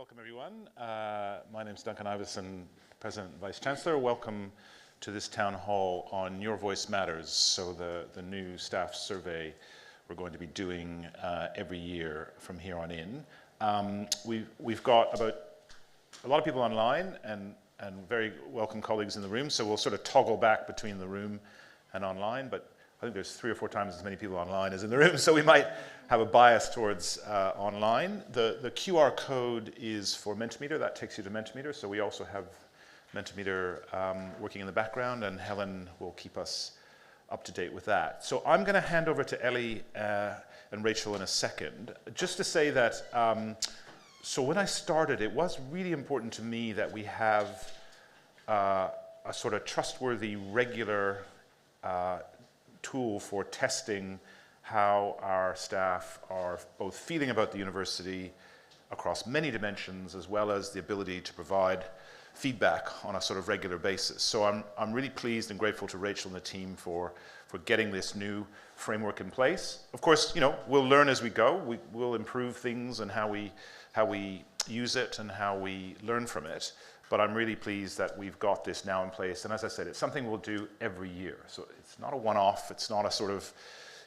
Welcome, everyone. My name is Duncan, Ivison, President and Vice Chancellor. Welcome to this town hall on Your Voice Matters, so the new staff survey we're going to be doing every year from here on in. We've got about a lot of people online and very welcome colleagues in the room, so we'll sort of toggle back between the room and online, but I think there's 3 or 4 times as many people online as in the room, so we might have a bias towards online. The QR code is for Mentimeter. That takes you to Mentimeter, so we also have Mentimeter working in the background, and Helen will keep us up to date with that. So I'm going to hand over to Ellie and Rachel in a second, just to say that, so when I started, it was really important to me that we have a sort of trustworthy, regular tool for testing how our staff are both feeling about the university across many dimensions, as well as the ability to provide feedback on a sort of regular basis. So I'm really pleased and grateful to Rachel and the team for getting this new framework in place. Of course, you know, we'll learn as we go. We'll improve things and how we use it and how we learn from it. But I'm really pleased that we've got this now in place. And as I said, it's something we'll do every year. So it's not a one-off. It's not a sort of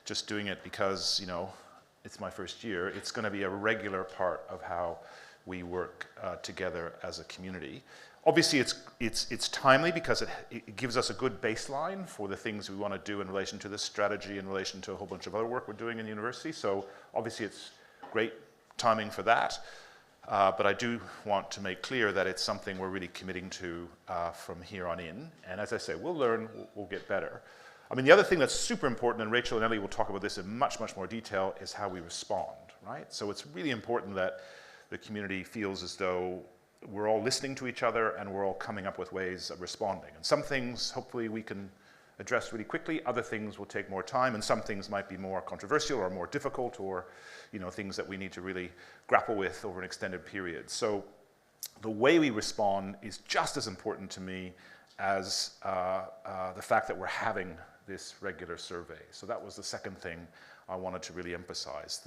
just doing it because, you know, it's my first year. It's going to be a regular part of how we work together as a community. Obviously, it's timely because it gives us a good baseline for the things we want to do in relation to this strategy, in relation to a whole bunch of other work we're doing in the university. So obviously, it's great timing for that. But I do want to make clear that it's something we're really committing to from here on in. And as I say, we'll learn, we'll get better. I mean, the other thing that's super important, and Rachel and Ellie will talk about this in much, much more detail, is how we respond, right? So it's really important that the community feels as though we're all listening to each other and we're all coming up with ways of responding. And some things, hopefully, we can address really quickly. Other things will take more time, and some things might be more controversial or more difficult, or, you know, things that we need to really grapple with over an extended period. So the way we respond is just as important to me as the fact that we're having this regular survey. So that was the second thing I wanted to really emphasize.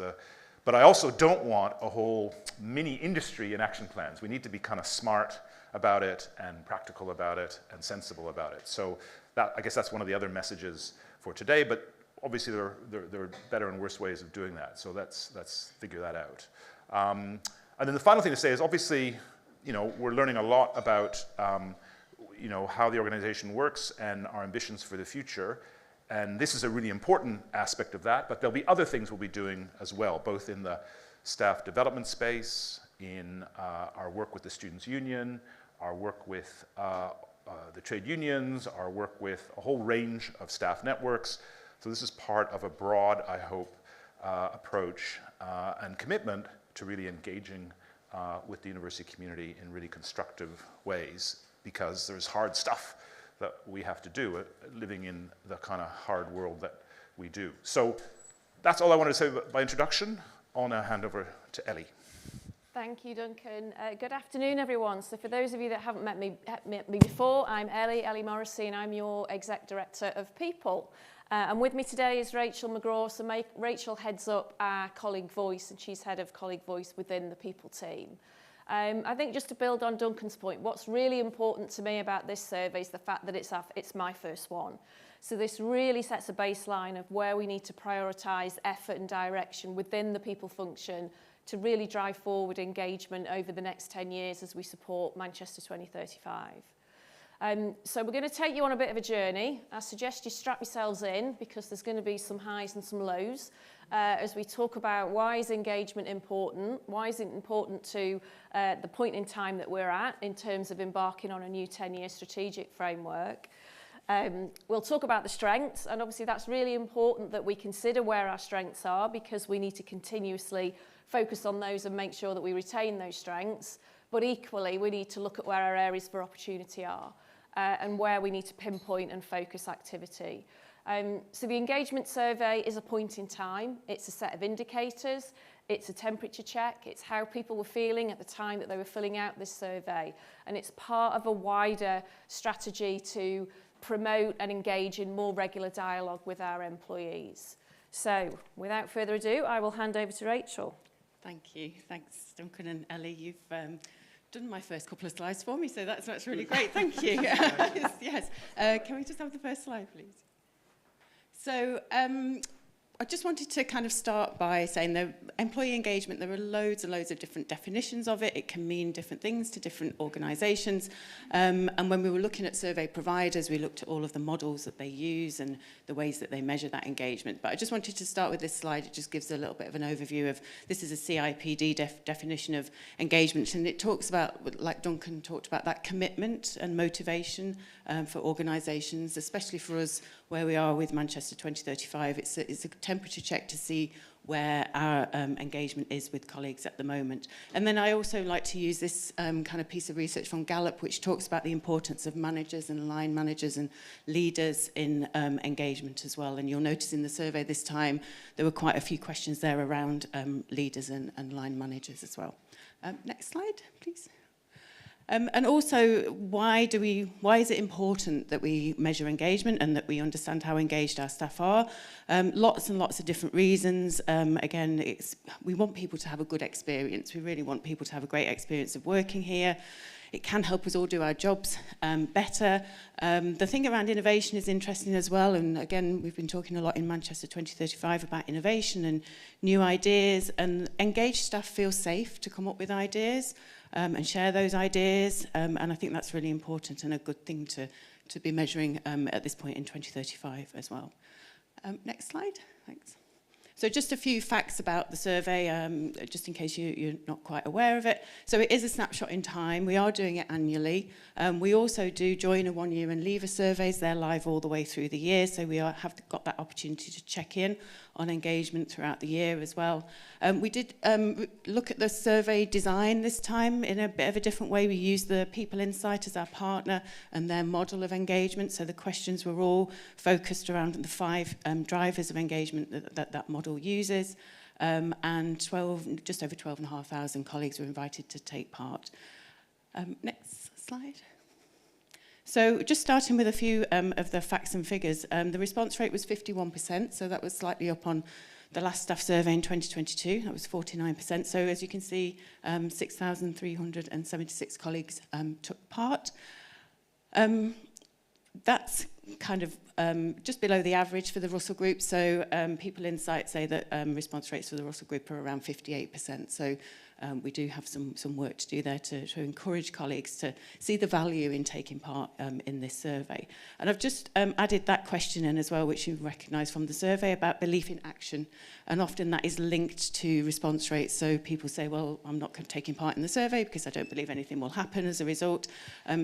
But I also don't want a whole mini industry in action plans. We need to be kind of smart about it and practical about it and sensible about it. So that, I guess that's one of the other messages for today, but obviously there are better and worse ways of doing that. So let's figure that out. And then the final thing to say is, obviously, you know, we're learning a lot about you know, how the organization works and our ambitions for the future. And this is a really important aspect of that, but there'll be other things we'll be doing as well, both in the staff development space, in our work with the Students' Union, our work with the trade unions, our work with a whole range of staff networks. So this is part of a broad, I hope, approach and commitment to really engaging with the university community in really constructive ways, because there's hard stuff that we have to do living in the kind of hard world that we do. So that's all I wanted to say by introduction. I'll now hand over to Ellie. Thank you, Duncan. Good afternoon, everyone. So for those of you that haven't met me before, I'm Ellie Morrissey, and I'm your Exec Director of People. And with me today is Rachel McGraw. So Rachel heads up our colleague voice, and she's head of colleague voice within the People team. I think just to build on Duncan's point, what's really important to me about this survey is the fact that it's my first one. So this really sets a baseline of where we need to prioritise effort and direction within the People function to really drive forward engagement over the next 10 years as we support Manchester 2035. So we're going to take you on a bit of a journey. I suggest you strap yourselves in, because there's going to be some highs and some lows as we talk about why is engagement important, why is it important to the point in time that we're at in terms of embarking on a new 10-year strategic framework. We'll talk about the strengths, and obviously that's really important that we consider where our strengths are, because we need to continuously focus on those and make sure that we retain those strengths. But equally, we need to look at where our areas for opportunity are and where we need to pinpoint and focus activity. So the engagement survey is a point in time. It's a set of indicators. It's a temperature check. It's how people were feeling at the time that they were filling out this survey. And it's part of a wider strategy to promote and engage in more regular dialogue with our employees. So without further ado, I will hand over to Rachel. Thank you. Thanks, Duncan and Ellie. You've done my first couple of slides for me, so that's really great. Thank you. Yes. Can we just have the first slide, please? So I just wanted to kind of start by saying that employee engagement, there are loads and loads of different definitions of it. It can mean different things to different organisations. And when we were looking at survey providers, we looked at all of the models that they use and the ways that they measure that engagement. But I just wanted to start with this slide. It just gives a little bit of an overview of, this is a CIPD definition of engagement. And it talks about, like Duncan talked about, that commitment and motivation for organisations, especially for us where we are with Manchester 2035. It's a temperature check to see where our engagement is with colleagues at the moment. And then I also like to use this kind of piece of research from Gallup, which talks about the importance of managers and line managers and leaders in engagement as well. And you'll notice in the survey this time, there were quite a few questions there around leaders and line managers as well. Next slide, please. And also, why is it important that we measure engagement and that we understand how engaged our staff are? Lots and lots of different reasons. Again, we want people to have a good experience. We really want people to have a great experience of working here. It can help us all do our jobs better. The thing around innovation is interesting as well. And again, we've been talking a lot in Manchester 2035 about innovation and new ideas. And engaged staff feel safe to come up with ideas and share those ideas. And I think that's really important and a good thing to be measuring at this point in 2035 as well. Next slide. Thanks. So just a few facts about the survey, just in case you're not quite aware of it. So it is a snapshot in time. We are doing it annually. We also do join a 1 year and leaver surveys. They're live all the way through the year. So we have got that opportunity to check in on engagement throughout the year as well. We did look at the survey design this time in a bit of a different way. We used the People Insight as our partner and their model of engagement. So the questions were all focused around the 5 drivers of engagement that model uses. And just over 12,500 colleagues were invited to take part. Next slide. So just starting with a few of the facts and figures, the response rate was 51%, so that was slightly up on the last staff survey in 2022, that was 49%. So as you can see, 6,376 colleagues took part. That's kind of just below the average for the Russell Group. So People Insight say that response rates for the Russell Group are around 58%. So we do have some work to do there to encourage colleagues to see the value in taking part in this survey. And I've just added that question in as well, which you recognise from the survey, about belief in action. And often that is linked to response rates. So people say, well, I'm not taking part in the survey because I don't believe anything will happen as a result.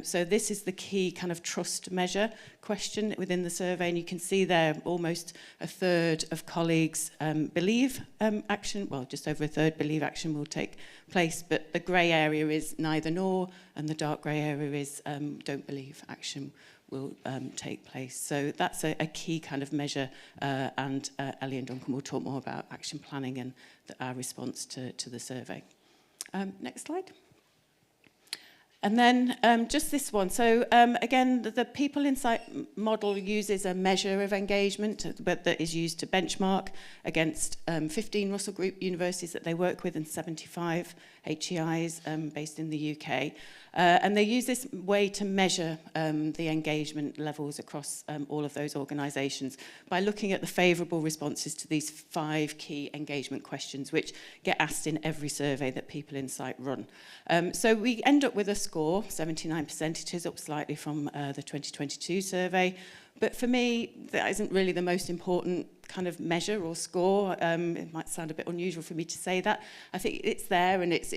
So this is the key kind of trust measure question within the survey. And you can see there almost a third of colleagues believe action, well, just over a third believe action will take place. But the grey area is neither nor, and the dark grey area is don't believe action will take place. So that's a key kind of measure, and Ellie and Duncan will talk more about action planning and our response to the survey. Next slide. And then just this one. So again, the People Insight model uses a measure of engagement, but that is used to benchmark against 15 Russell Group universities that they work with and 75 HEIs based in the UK. And they use this way to measure the engagement levels across all of those organisations by looking at the favourable responses to these 5 key engagement questions, which get asked in every survey that People Insight run. So we end up with a score, 79%. It is up slightly from the 2022 survey. But for me, that isn't really the most important kind of measure or score. It might sound a bit unusual for me to say that. I think it's there and it's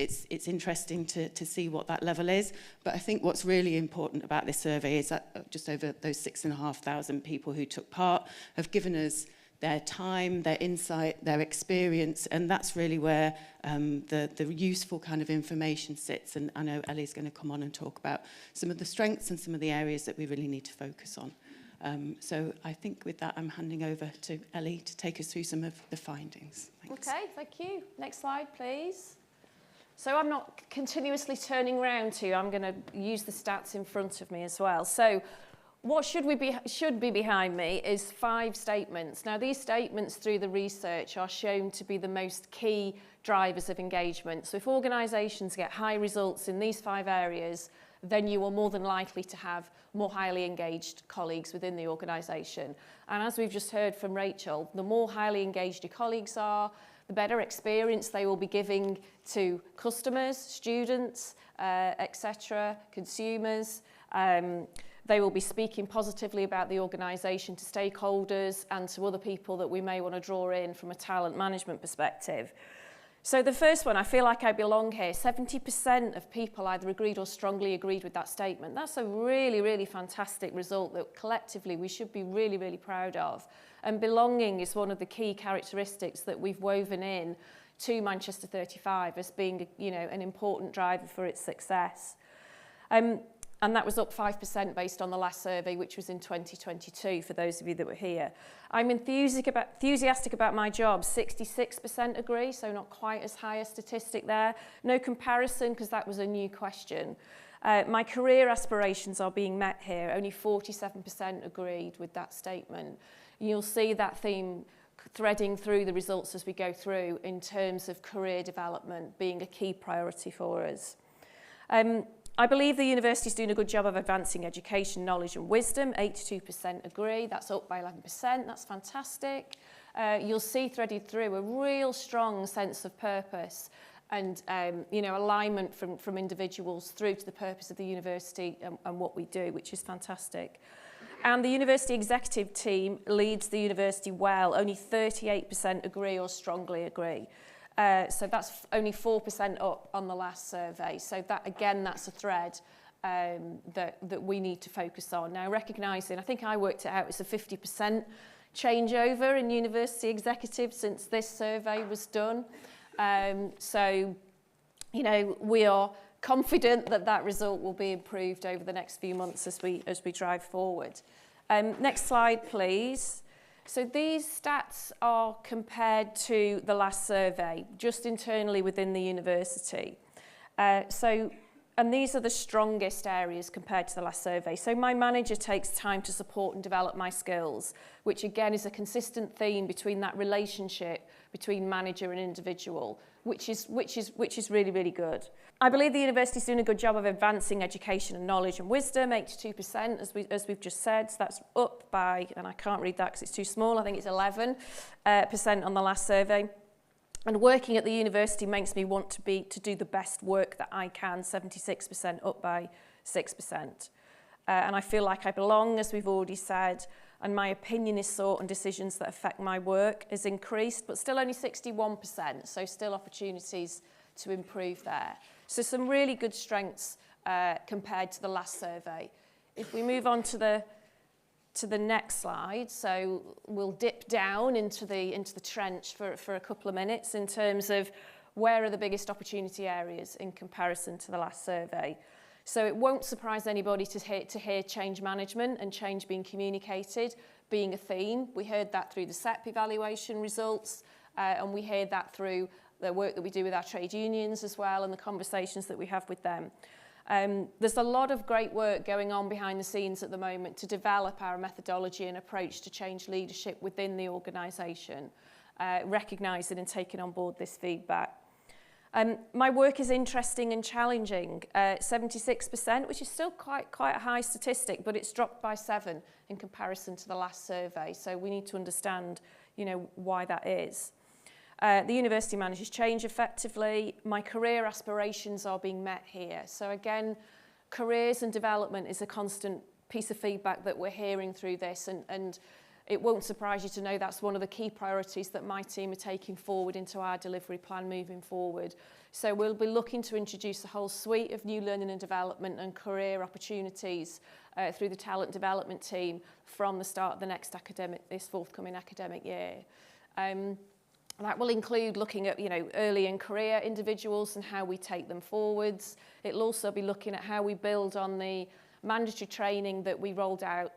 interesting to see what that level is. But I think what's really important about this survey is that just over those 6,500 people who took part have given us their time, their insight, their experience, and that's really where the useful kind of information sits. And I know Ellie's going to come on and talk about some of the strengths and some of the areas that we really need to focus on. So I think with that, I'm handing over to Ellie to take us through some of the findings. Thanks. Okay, thank you. Next slide, please. So I'm not continuously turning around to you. I'm going to use the stats in front of me as well. So what should be behind me is 5 statements. Now, these statements through the research are shown to be the most key drivers of engagement. So if organisations get high results in these 5 areas, then you are more than likely to have more highly engaged colleagues within the organisation. And as we've just heard from Rachel, the more highly engaged your colleagues are, the better experience they will be giving to customers, students, etc., consumers. They will be speaking positively about the organisation to stakeholders and to other people that we may want to draw in from a talent management perspective. So the first one, I feel like I belong here. 70% of people either agreed or strongly agreed with that statement. That's a really, really fantastic result that collectively we should be really, really proud of. And belonging is one of the key characteristics that we've woven in to Manchester 35 as being, you know, an important driver for its success. And that was up 5% based on the last survey, which was in 2022, for those of you that were here. I'm enthusiastic about my job. 66% agree, so not quite as high a statistic there. No comparison, because that was a new question. My career aspirations are being met here. Only 47% agreed with that statement. You'll see that theme threading through the results as we go through in terms of career development being a key priority for us. I believe the university is doing a good job of advancing education, knowledge and wisdom. 82% agree. That's up by 11%. That's fantastic. You'll see threaded through a real strong sense of purpose and you know, alignment from individuals through to the purpose of the university and what we do, which is fantastic. And the university executive team leads the university well. Only 38% agree or strongly agree. So that's only 4% up on the last survey. So that, again, that's a thread that we need to focus on. Now, recognising, I think I worked it out, it's a 50% changeover in university executives since this survey was done. So, you know, we are confident that that result will be improved over the next few months as we drive forward. Next slide, please. So these stats are compared to the last survey, just internally within the university. And these are the strongest areas compared to the last survey. So my manager takes time to support and develop my skills, which again is a consistent theme between that relationship between manager and individual, which is really, really good. I believe the university is doing a good job of advancing education and knowledge and wisdom, 82%, as we've just said. So that's up by, and I can't read that because it's too small, I think it's 11% on the last survey. And working at the university makes me want to do the best work that I can, 76%, up by 6%. And I feel like I belong, as we've already said, and my opinion is sought on decisions that affect my work is increased, but still only 61%, so still opportunities to improve there. So some really good strengths compared to the last survey. If we move on to the next slide, so we'll dip down into the trench for a couple of minutes in terms of where are the biggest opportunity areas in comparison to the last survey. So it won't surprise anybody to hear change management and change being communicated being a theme. We heard that through the SEP evaluation results, and we heard that through the work that we do with our trade unions as well and the conversations that we have with them. There's a lot of great work going on behind the scenes at the moment to develop our methodology and approach to change leadership within the organisation, recognising and taking on board this feedback. My work is interesting and challenging, 76%, which is still quite a high statistic, but it's dropped by 7 in comparison to the last survey. So we need to understand, you know, why that is. The university manages change effectively. My career aspirations are being met here. So again, careers and development is a constant piece of feedback that we're hearing through this, and it won't surprise you to know that's one of the key priorities that my team are taking forward into our delivery plan moving forward. So we'll be looking to introduce a whole suite of new learning and development and career opportunities through the talent development team from the start of this forthcoming academic year. That will include looking at, you know, early in career individuals and how we take them forwards. It'll also be looking at how we build on the mandatory training that we rolled out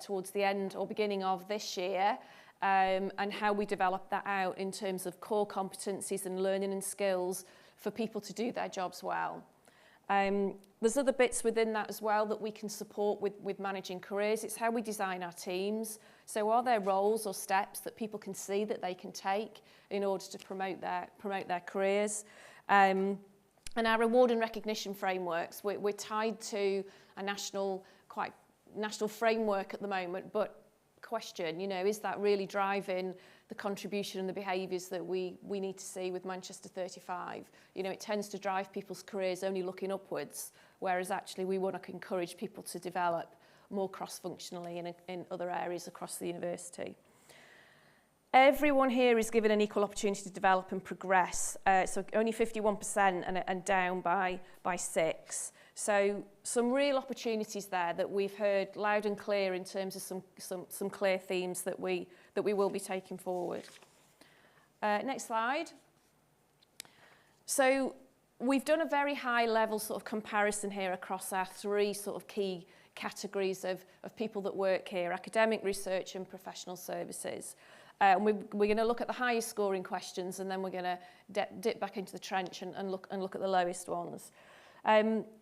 towards the end or beginning of this year, and how we develop that out in terms of core competencies and learning and skills for people to do their jobs well. There's other bits within that as well that we can support with managing careers. It's how we design our teams. So are there roles or steps that people can see that they can take in order to promote their careers? And our reward and recognition frameworks, we're tied to a national framework at the moment, but question, is that really driving the contribution and the behaviours that we need to see with Manchester 35? It tends to drive people's careers only looking upwards, whereas actually we want to encourage people to develop more cross-functionally in other areas across the university. Everyone here is given an equal opportunity to develop and progress, so only 51% and down by 6. So some real opportunities there that we've heard loud and clear in terms of some clear themes that we will be taking forward. Next slide. So we've done a very high level sort of comparison here across our 3 sort of key categories of people that work here: academic, research and professional services. And we're going to look at the highest scoring questions, and then we're going to dip back into the trench and look at the lowest ones.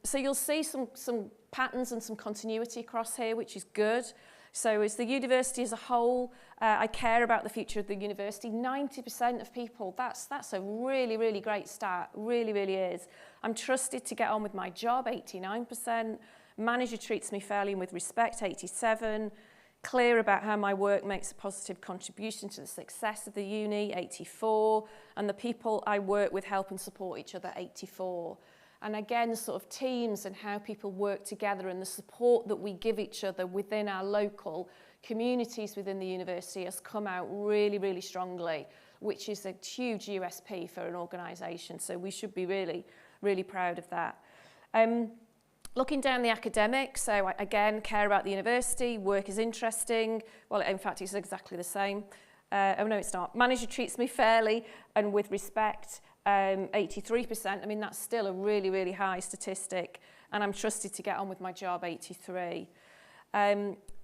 So you'll see some patterns and some continuity across here, which is good. So as the university as a whole, I care about the future of the university. 90% of people, that's a really, really great start, really, really is. I'm trusted to get on with my job, 89%. Manager treats me fairly and with respect, 87%. Clear about how my work makes a positive contribution to the success of the uni, 84%. And the people I work with help and support each other, 84%. And again, sort of teams and how people work together and the support that we give each other within our local communities within the university has come out really, really strongly, which is a huge USP for an organisation. So we should be really, really proud of that. Looking down the academics, so I, again, care about the university, work is interesting. Well, in fact, it's exactly the same. Oh, no, it's not. Manager treats me fairly and with respect, 83%. I mean, that's still a really, really high statistic. And I'm trusted to get on with my job, 83%.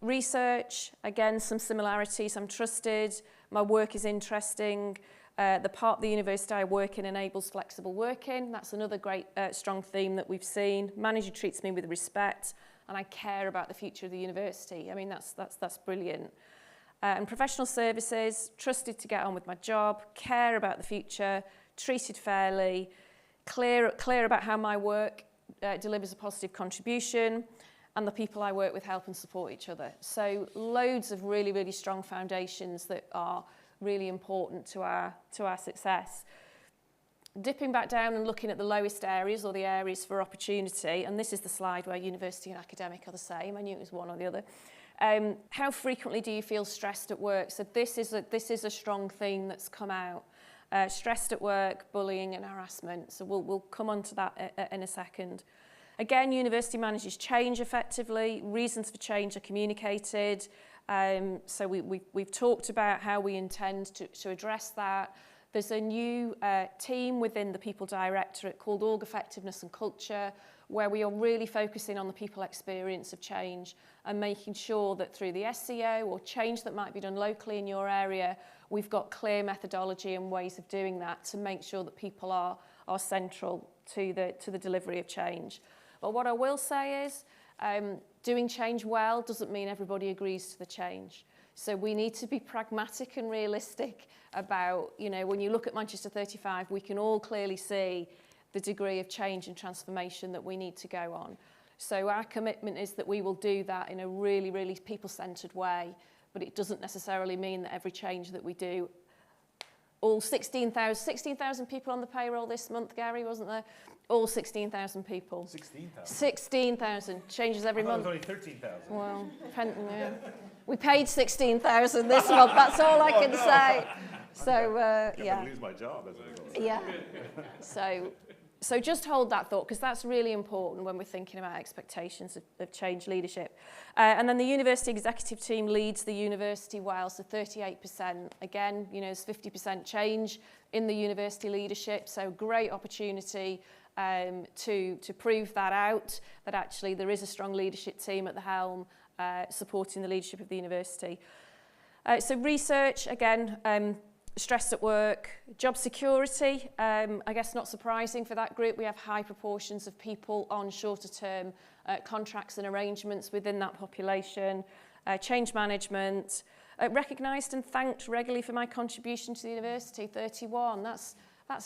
Research, again, some similarities. I'm trusted. My work is interesting. The part of the university I work in enables flexible working. That's another great strong theme that we've seen. Manager treats me with respect, and I care about the future of the university. I mean, that's brilliant. And professional services, trusted to get on with my job, care about the future, treated fairly, clear about how my work delivers a positive contribution, and the people I work with help and support each other. So loads of really, really strong foundations that are really important to our success. Dipping back down and looking at the lowest areas or the areas for opportunity, and this is the slide where university and academic are the same. I knew it was one or the other. How frequently do you feel stressed at work? So this is a strong theme that's come out. Stressed at work, bullying and harassment. So we'll come on to that in a second. Again, university managers change effectively. Reasons for change are communicated. So we've talked about how we intend to address that. There's a new team within the People Directorate called Org Effectiveness and Culture, where we are really focusing on the people experience of change and making sure that through the SEO or change that might be done locally in your area, we've got clear methodology and ways of doing that to make sure that people are central to the delivery of change. But what I will say is, doing change well doesn't mean everybody agrees to the change. So we need to be pragmatic and realistic about, when you look at Manchester 35, we can all clearly see the degree of change and transformation that we need to go on. So our commitment is that we will do that in a really, really people-centred way, but it doesn't necessarily mean that every change that we do, all 16,000 people on the payroll this month, Gary, wasn't there? All 16,000 people. 16,000? 16,000. Changes every month. It was only 13,000. Well, yeah. We paid 16,000 this month, that's all I can say. So, I'm yeah. going to lose my job as I go. Yeah. So just hold that thought, because that's really important when we're thinking about expectations of change leadership. And then the university executive team leads the university well, so 38%. Again, there's 50% change in the university leadership, so great opportunity to prove that out, that actually there is a strong leadership team at the helm supporting the leadership of the university. So research, again, stressed at work. Job security, I guess not surprising for that group. We have high proportions of people on shorter term contracts and arrangements within that population. Change management, Recognised and thanked regularly for my contribution to the university, 31. That's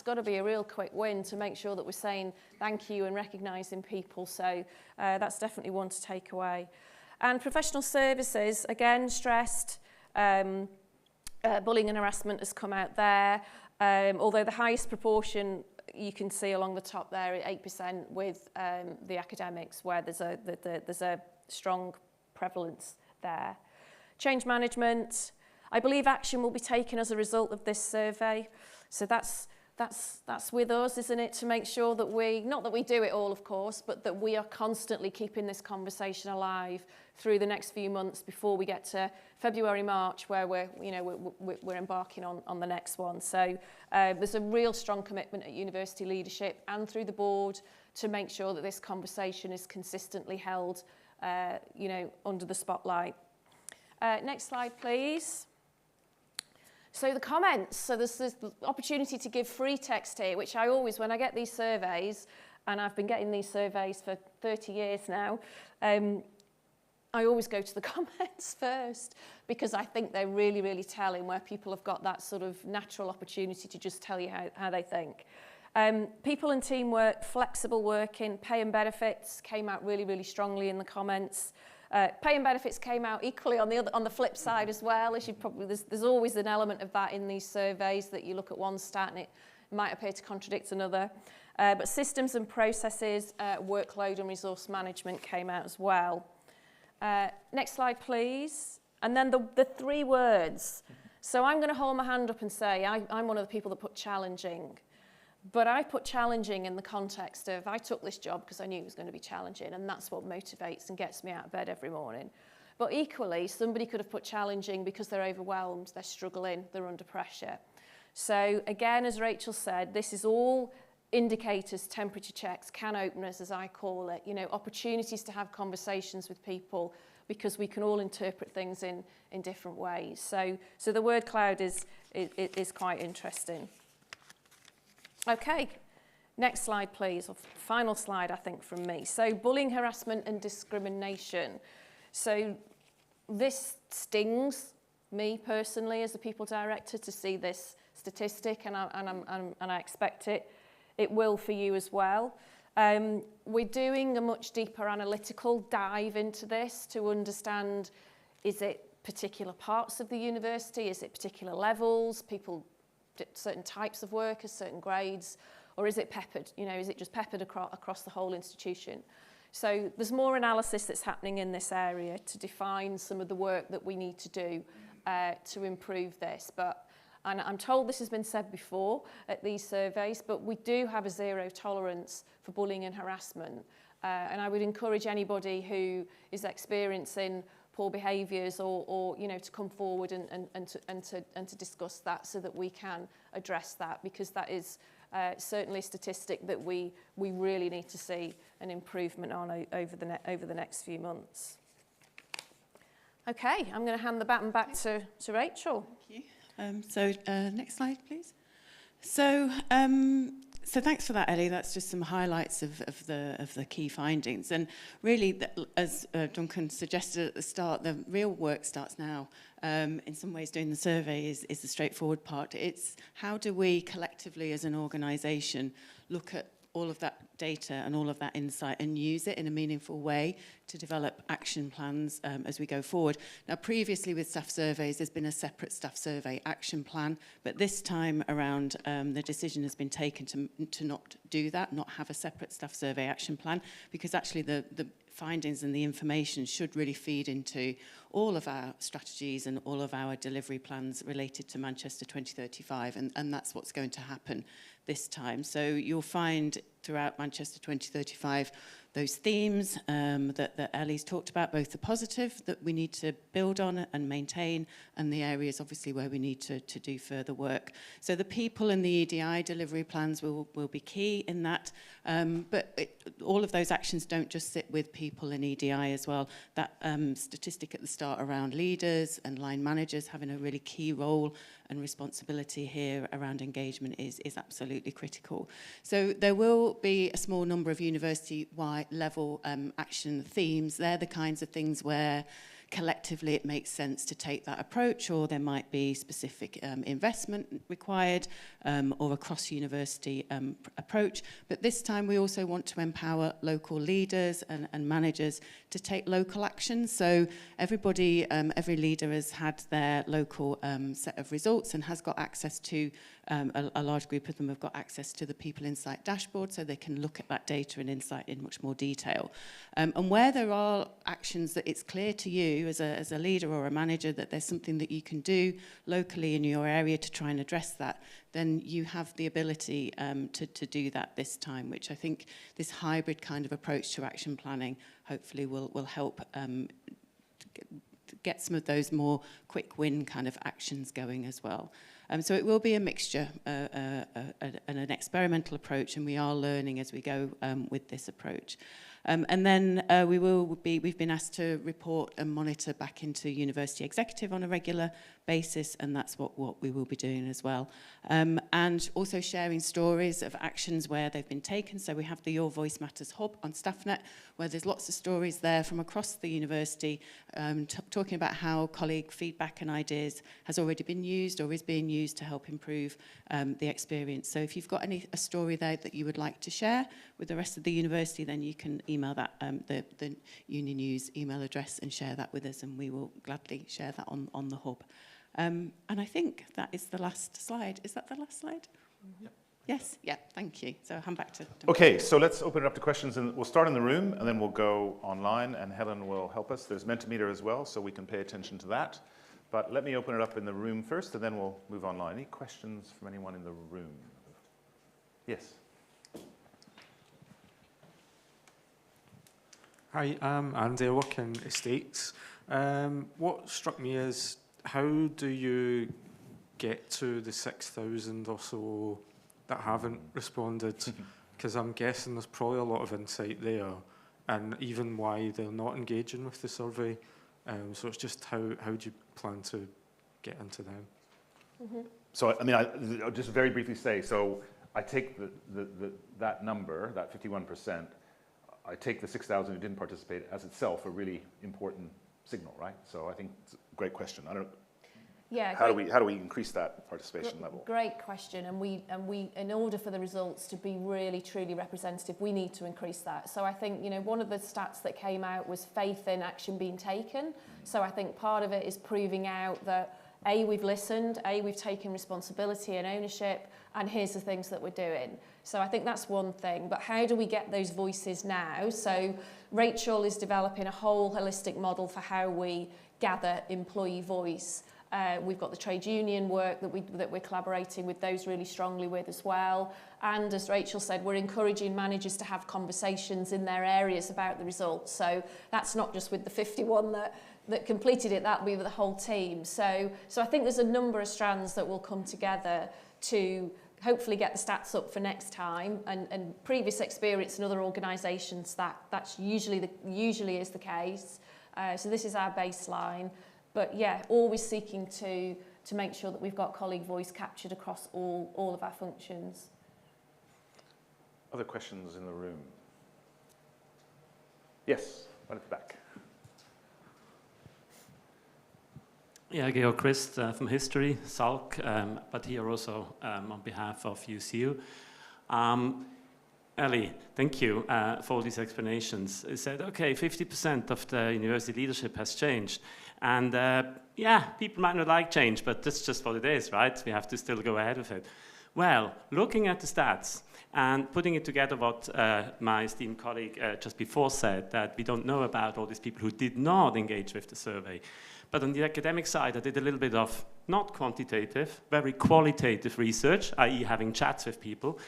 got to be a real quick win to make sure that we're saying thank you and recognising people. So that's definitely one to take away. And professional services, again, stressed. Bullying and harassment has come out there. Although the highest proportion you can see along the top there at 8% with the academics, where there's a strong prevalence there. Change management. I believe action will be taken as a result of this survey. So that's with us, isn't it, to make sure that not that we do it all, of course, but that we are constantly keeping this conversation alive through the next few months before we get to February, March, where we're embarking on the next one. So there's a real strong commitment at university leadership and through the board to make sure that this conversation is consistently held, under the spotlight. Next slide, please. So the comments, so there's this opportunity to give free text here, which I always, when I get these surveys, and I've been getting these surveys for 30 years now, I always go to the comments first, because I think they're really, really telling, where people have got that sort of natural opportunity to just tell you how they think. People and teamwork, flexible working, pay and benefits came out really, really strongly in the comments. Pay and benefits came out equally on the flip side as well. As you probably, there's always an element of that in these surveys, that you look at one stat and it might appear to contradict another. But systems and processes, workload and resource management came out as well. Next slide, please. And then the 3 words. So I'm going to hold my hand up and say I'm one of the people that put challenging. But I put challenging in the context of I took this job because I knew it was going to be challenging, and that's what motivates and gets me out of bed every morning. But equally, somebody could have put challenging because they're overwhelmed, they're struggling, they're under pressure. So again, as Rachel said, this is all indicators, temperature checks, can openers, as I call it, opportunities to have conversations with people, because we can all interpret things in different ways. So the word cloud is quite interesting. Okay, next slide, please, or final slide, I think, from me. So bullying, harassment and discrimination. So this stings me personally as a people director to see this statistic, and I expect it will for you as well. We're doing a much deeper analytical dive into this to understand, is it particular parts of the university, is it particular levels, people, certain types of workers, certain grades, or is it peppered? Is it just peppered across the whole institution? So there's more analysis that's happening in this area to define some of the work that we need to do to improve this. And I'm told this has been said before at these surveys, but we do have a zero tolerance for bullying and harassment. And I would encourage anybody who is experiencing poor behaviours or to come forward and to discuss that, so that we can address that, because that is certainly a statistic that we really need to see an improvement on over the next few months. Okay, I'm going to hand the baton back to Rachel. Thank you. Next slide, please. So thanks for that, Ellie. That's just some highlights of the key findings. And really, as Duncan suggested at the start, the real work starts now. In some ways, doing the survey is the straightforward part. It's how do we collectively as an organisation look at all of that data and all of that insight and use it in a meaningful way to develop action plans as we go forward. Now, previously with staff surveys, there's been a separate staff survey action plan, but this time around, the decision has been taken to not do that, not have a separate staff survey action plan, because actually the findings and the information should really feed into all of our strategies and all of our delivery plans related to Manchester 2035, and that's what's going to happen this time. So you'll find throughout Manchester 2035 those themes that Ellie's talked about, both the positive that we need to build on and maintain, and the areas obviously where we need to do further work. So the people and the EDI delivery plans will be key in that, but all of those actions don't just sit with people in EDI as well. That statistic at the start around leaders and line managers having a really key role and responsibility here around engagement is absolutely critical. So there will be a small number of university-wide level action themes. They're the kinds of things where collectively it makes sense to take that approach, or there might be specific investment required, or a cross-university approach. But this time we also want to empower local leaders and managers to take local action. So everybody, every leader has had their local set of results and has got access to, a large group of them have got access to the People Insight dashboard, so they can look at that data and insight in much more detail. And where there are actions that it's clear to you as a leader or a manager that there's something that you can do locally in your area to try and address that, then you have the ability to do that this time, which I think this hybrid kind of approach to action planning hopefully will help get some of those more quick win kind of actions going as well. So it will be a mixture and an experimental approach, and we are learning as we go with this approach. And then we've been asked to report and monitor back into University Executive on a regular basis, and that's what we will be doing as well. And also sharing stories of actions where they've been taken. So we have the Your Voice Matters hub on StaffNet, where there's lots of stories there from across the university, talking about how colleague feedback and ideas has already been used or is being used to help improve the experience. So if you've got a story there that you would like to share with the rest of the university, then you can email that, the Uni News email address, and share that with us, and we will gladly share that on the hub. And I think that is the last slide. Is that the last slide? Yep. Yes, yeah, thank you. So I'll hand back to Duncan. Okay, so let's open it up to questions, and we'll start in the room, and then we'll go online, and Helen will help us. There's Mentimeter as well, so we can pay attention to that. But let me open it up in the room first, and then we'll move online. Any questions from anyone in the room? Yes. Hi, I'm Andy. I work in estates. What struck me is, how do you get to the 6,000 or so that haven't responded? Because I'm guessing there's probably a lot of insight there, and even why they're not engaging with the survey. So it's just how do you plan to get into them? Mm-hmm. So, I mean, I'll just very briefly say, so I take that number, that 51%, I take the 6,000 who didn't participate as itself a really important signal, right? So I think it's a great question. I don't. Yeah. How do we increase that participation level? Great question, and we in order for the results to be really truly representative, we need to increase that. So I think, you know, one of the stats that came out was faith in action being taken. So I think part of it is proving out that A, we've listened, A, we've taken responsibility and ownership, and here's the things that we're doing. So I think that's one thing, but how do we get those voices now? So Rachel is developing a whole holistic model for how we gather employee voice. We've got the trade union work that we're collaborating with those really strongly with as well. And as Rachel said, we're encouraging managers to have conversations in their areas about the results. So that's not just with the 51 that completed it, that'll be with the whole team. So I think there's a number of strands that will come together to hopefully get the stats up for next time, and previous experience in other organisations that's usually is the case. So this is our baseline, but yeah, always seeking to make sure that we've got colleague voice captured across all of our functions. Other questions in the room? Yes, right at the back. Yeah, Georg Christ from History, Salk, but here also on behalf of UCU. Ellie, thank you for all these explanations. You said, okay, 50% of the university leadership has changed. And yeah, people might not like change, but that's just what it is, right? We have to still go ahead with it. Well, looking at the stats and putting it together what my esteemed colleague just before said, that we don't know about all these people who did not engage with the survey. But on the academic side, I did a little bit of not quantitative, very qualitative research, i.e. having chats with people.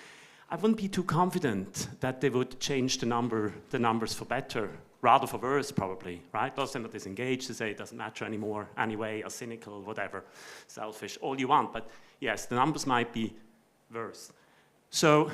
I wouldn't be too confident that they would change the numbers for better, rather for worse probably, right? Those that are disengaged to say it doesn't matter anymore anyway, or cynical, whatever, selfish, all you want. But yes, the numbers might be worse. So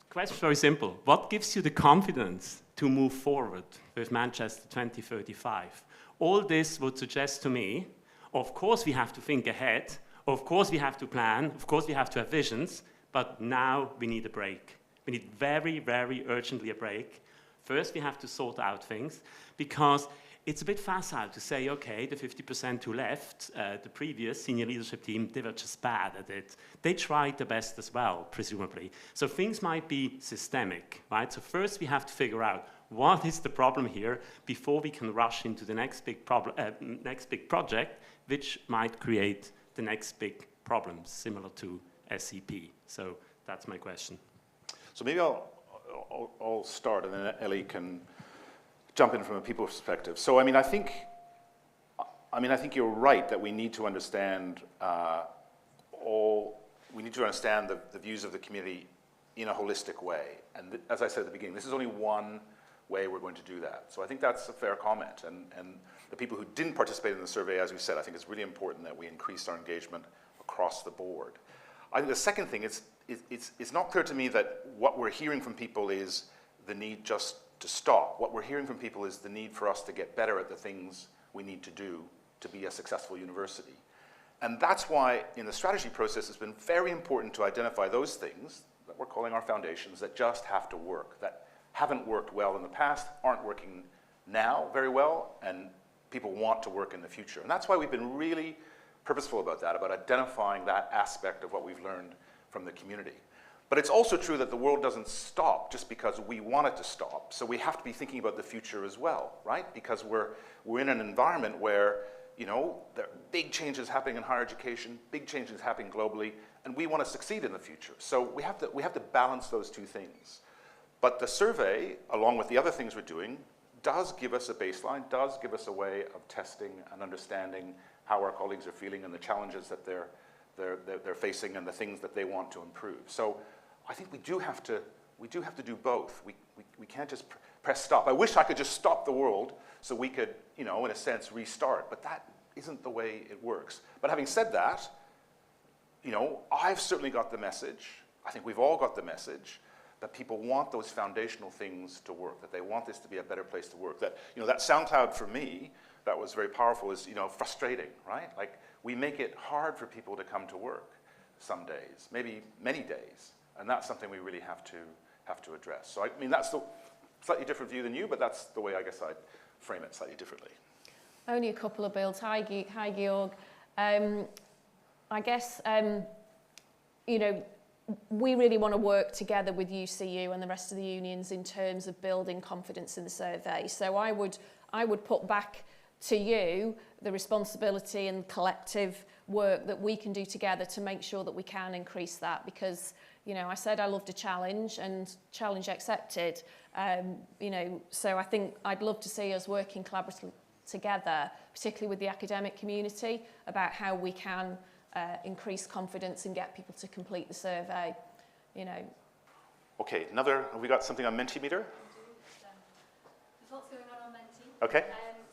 question very simple. What gives you the confidence to move forward with Manchester 2035? All this would suggest to me, of course we have to think ahead, of course we have to plan, of course we have to have visions, but now we need a break. We need very, very urgently a break. First we have to sort out things, because it's a bit facile to say, okay, the 50% who left, the previous senior leadership team, they were just bad at it. They tried their best as well, presumably. So things might be systemic, right? So first we have to figure out what is the problem here before we can rush into the next big project, which might create the next big problem, similar to SCP. So that's my question. So maybe I'll start, and then Ellie can jump in from a people perspective. So I think you're right that we need to understand the views of the community in a holistic way. And as I said at the beginning, this is only one way we're going to do that. So I think that's a fair comment. And the people who didn't participate in the survey, as we said, I think it's really important that we increase our engagement across the board. I think the second thing, it's not clear to me that what we're hearing from people is the need just to stop. What we're hearing from people is the need for us to get better at the things we need to do to be a successful university. And that's why in the strategy process it's been very important to identify those things that we're calling our foundations that just have to work, that haven't worked well in the past, aren't working now very well, and people want to work in the future. And that's why we've been really purposeful about that, about identifying that aspect of what we've learned from the community. But it's also true that the world doesn't stop just because we want it to stop. So we have to be thinking about the future as well, right? Because we're in an environment where, there are big changes happening in higher education, big changes happening globally, and we want to succeed in the future. So we have to balance those two things. But the survey, along with the other things we're doing, does give us a baseline, does give us a way of testing and understanding how our colleagues are feeling and the challenges that they're facing and the things that they want to improve. So I think we do have to do both. We can't just press stop. I wish I could just stop the world so we could, in a sense, restart. But that isn't the way it works. But having said that, I've certainly got the message. I think we've all got the message that people want those foundational things to work, that they want this to be a better place to work. That, that SoundCloud for me, that was very powerful, is, frustrating, right? Like, we make it hard for people to come to work some days, maybe many days. And that's something we really have to address. So that's the slightly different view than you, but that's the way I guess I'd frame it slightly differently. Only a couple of builds. Hi, Georg. I guess, we really want to work together with UCU and the rest of the unions in terms of building confidence in the survey. So I would put back to you the responsibility and collective work that we can do together to make sure that we can increase that, because I said I loved a challenge, and challenge accepted. So I think I'd love to see us working collaboratively together, particularly with the academic community, about how we can increase confidence and get people to complete the survey. Okay, have we got something on Mentimeter? There's lots going on Menti. Okay.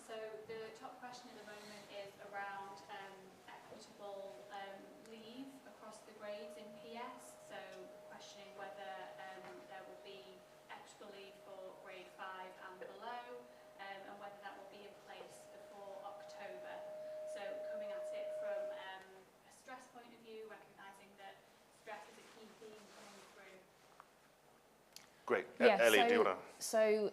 So the top question at the moment is around equitable leave across the grades in PS. So questioning whether there will be equitable leave for grade 5 and below, and whether that will be in place before October. So coming at it from a stress point of view, recognising that stress is a key theme coming through. Great. Yeah, Ellie, do you want to? So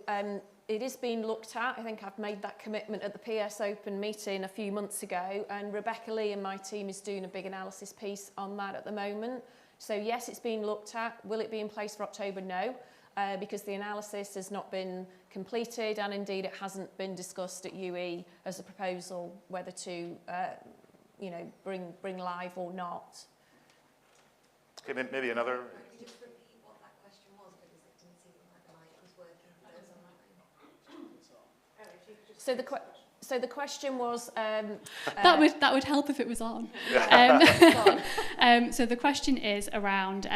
it is being looked at. I think I've made that commitment at the PS Open meeting a few months ago, and Rebecca Lee and my team is doing a big analysis piece on that at the moment. So yes, it's being looked at. Will it be in place for October? No, because the analysis has not been completed, and indeed it hasn't been discussed at UE as a proposal whether to bring live or not. Okay, maybe another. Could you just repeat what that question was, because it didn't seem like the mic was working for those online. So the question was. That would help if it was on. So the question is around.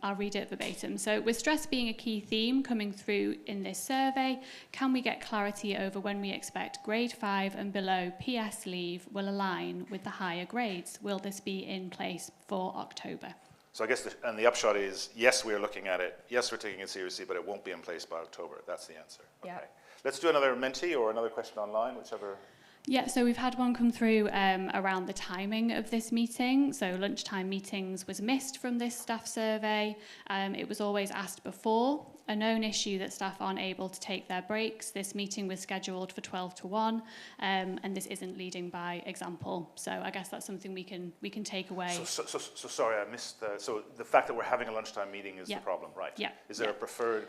I'll read it verbatim. So with stress being a key theme coming through in this survey, can we get clarity over when we expect grade 5 and below PS leave will align with the higher grades? Will this be in place for October? So I guess the upshot is, yes, we're looking at it. Yes, we're taking it seriously, but it won't be in place by October. That's the answer. Okay. Yeah. Let's do another Menti or another question online, whichever. Yeah, so we've had one come through around the timing of this meeting. So lunchtime meetings was missed from this staff survey. It was always asked before. A known issue that staff aren't able to take their breaks. This meeting was scheduled for 12 to 1, and this isn't leading by example. So I guess that's something we can take away. So sorry, I missed the, so the fact that we're having a lunchtime meeting is the problem, right? Yeah. Is there a preferred,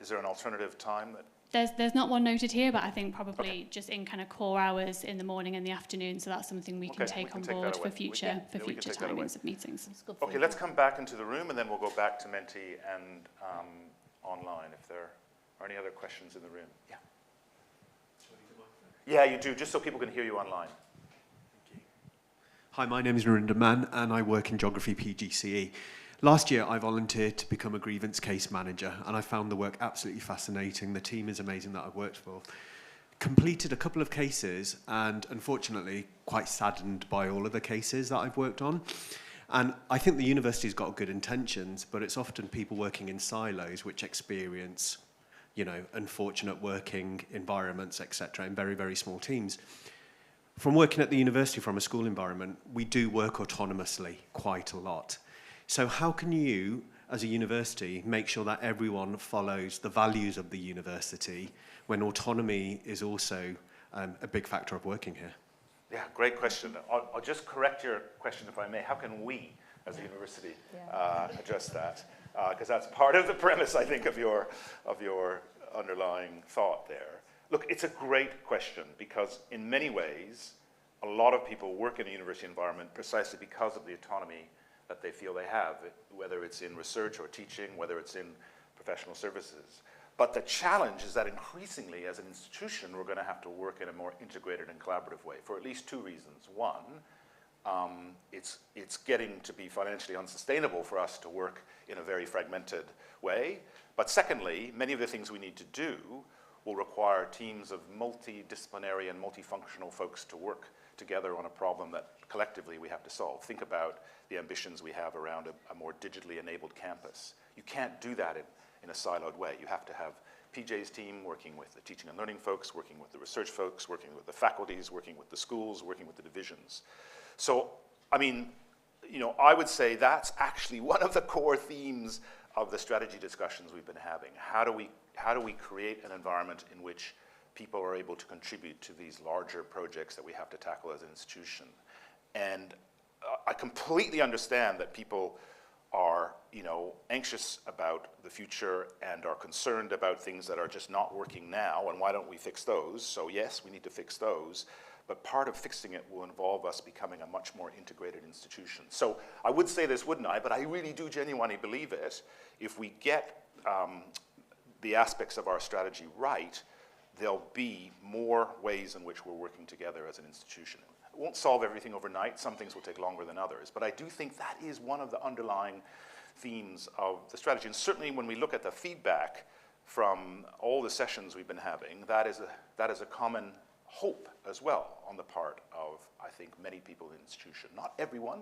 is there an alternative time that? There's not one noted here, but I think probably just in kind of core hours in the morning and the afternoon. So that's something we can take on board for future timings of meetings. Okay, let's come back into the room and then we'll go back to Menti and online if there are any other questions in the room. Yeah. Yeah, you do, just so people can hear you online. Hi, my name is Narinder Mann and I work in Geography PGCE. Last year, I volunteered to become a grievance case manager, and I found the work absolutely fascinating. The team is amazing that I've worked for. Completed a couple of cases, and unfortunately, quite saddened by all of the cases that I've worked on. And I think the university's got good intentions, but it's often people working in silos which experience, you know, unfortunate working environments, etc., in very, very small teams. From working at the university from a school environment, we do work autonomously quite a lot. So how can you, as a university, make sure that everyone follows the values of the university when autonomy is also a big factor of working here? Yeah, great question. I'll just correct your question if I may. How can we, as a university, address that? Because that's part of the premise, I think, of your underlying thought there. Look, it's a great question because in many ways, a lot of people work in a university environment precisely because of the autonomy that they feel they have, whether it's in research or teaching, whether it's in professional services. But the challenge is that increasingly, as an institution, we're going to have to work in a more integrated and collaborative way for at least two reasons. One, it's getting to be financially unsustainable for us to work in a very fragmented way. But secondly, many of the things we need to do will require teams of multidisciplinary and multifunctional folks to work together on a problem that collectively we have to solve. Think about the ambitions we have around a more digitally enabled campus. You can't do that in a siloed way. You have to have PJ's team working with the teaching and learning folks, working with the research folks, working with the faculties, working with the schools, working with the divisions. So, I mean, you know, I would say that's actually one of the core themes of the strategy discussions we've been having. How do we create an environment in which people are able to contribute to these larger projects that we have to tackle as an institution? And I completely understand that people are, you know, anxious about the future and are concerned about things that are just not working now, and why don't we fix those? So yes, we need to fix those, but part of fixing it will involve us becoming a much more integrated institution. So I would say this, wouldn't I? But I really do genuinely believe it. If we get the aspects of our strategy right, there'll be more ways in which we're working together as an institution. It won't solve everything overnight. Some things will take longer than others. But I do think that is one of the underlying themes of the strategy. And certainly when we look at the feedback from all the sessions we've been having, that is a common hope as well on the part of, I think, many people in the institution. Not everyone,